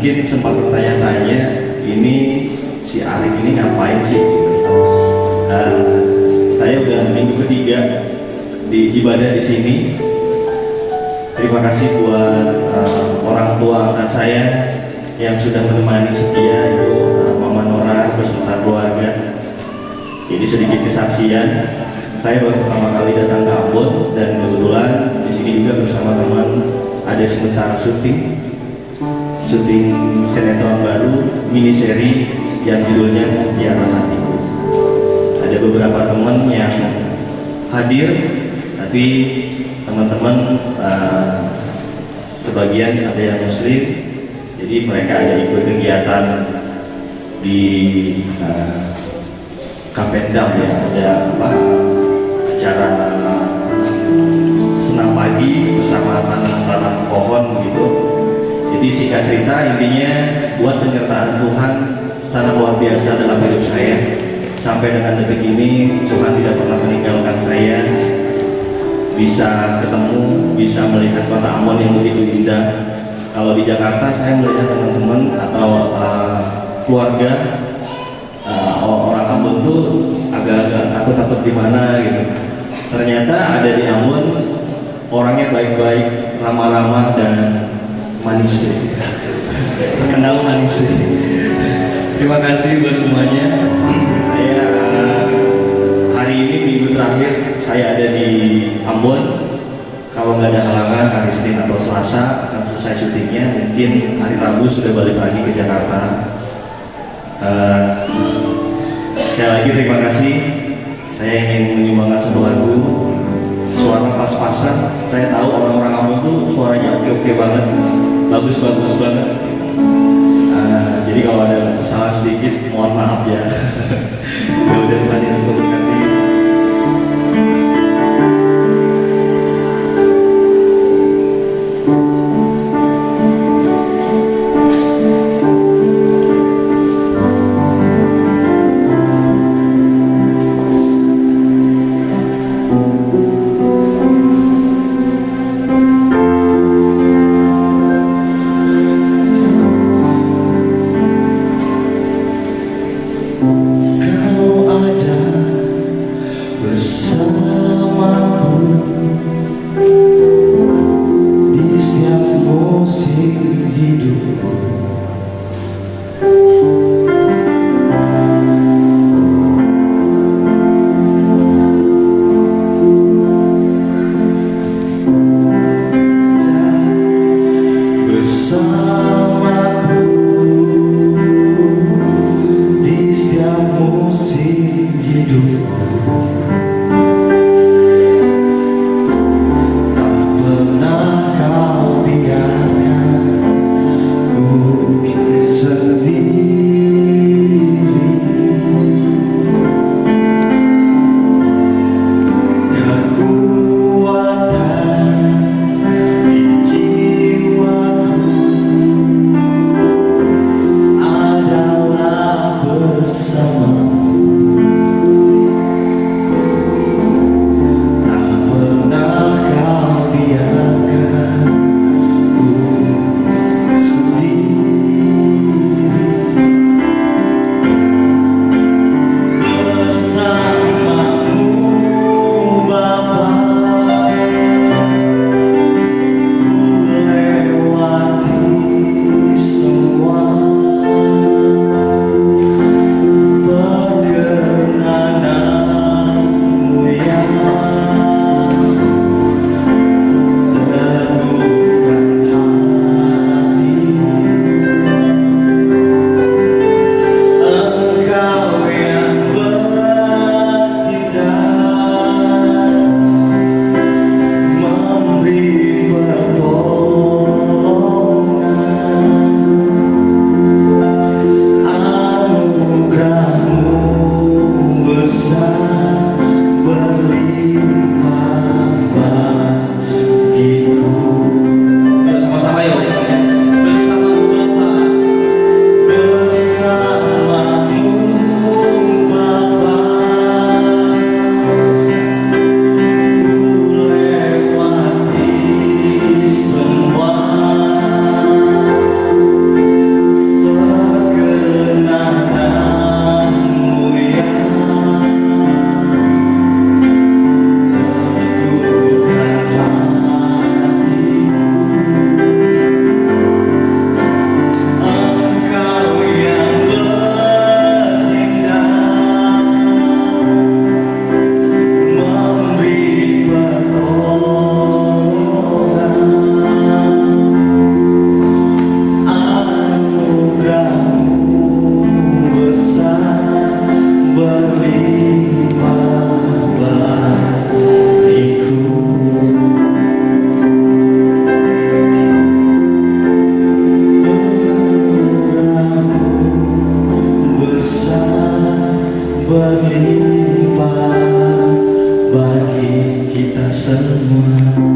mungkin sempat bertanya-tanya, ini si Arif ini ngapain sih? Saya udah minggu ketiga di ibadah di sini. Terima kasih buat orang tua angkat saya yang sudah menemani setia, itu Mama Nora beserta keluarga. Jadi sedikit kesaksian, saya baru pertama kali datang ke Ambon dan kebetulan di sini juga bersama teman ada sementara syuting sinetron baru mini seri yang judulnya Mutiara Hatiku. Ada beberapa teman yang hadir, tapi teman-teman sebagian ada yang muslim, jadi mereka ada ikut kegiatan di Kapendam ya, ada acara senam pagi bersama tanam pohon gitu. Jadi singkat cerita, intinya buat penyertaan Tuhan sangat luar biasa dalam hidup saya. Sampai dengan detik ini Tuhan tidak pernah meninggalkan saya. Bisa ketemu, bisa melihat kota Ambon yang begitu indah. Kalau di Jakarta saya melihat teman-teman atau keluarga orang Ambon tuh agak-agak takut-takut di mana gitu. Ternyata ada di Ambon orangnya baik-baik, ramah-ramah dan manis. Terkenal manis. Terima kasih buat semuanya. Saya hari ini minggu terakhir saya ada di Ambon. Kalau nggak ada halangan hari Senin atau Selasa akan selesai syutingnya. Mungkin hari Rabu sudah balik lagi ke Jakarta. Sekali lagi terima kasih. Saya ingin menyumbangkan satu lagu, suara pas-pasan. Saya tahu orang-orang Ambon tuh suaranya oke-oke banget, bagus-bagus banget. Jadi kalau ada salah sedikit, mohon maaf ya. Ya udah, Tuhan Yesus memberkati. Kau ada berlimpah bagi kita semua.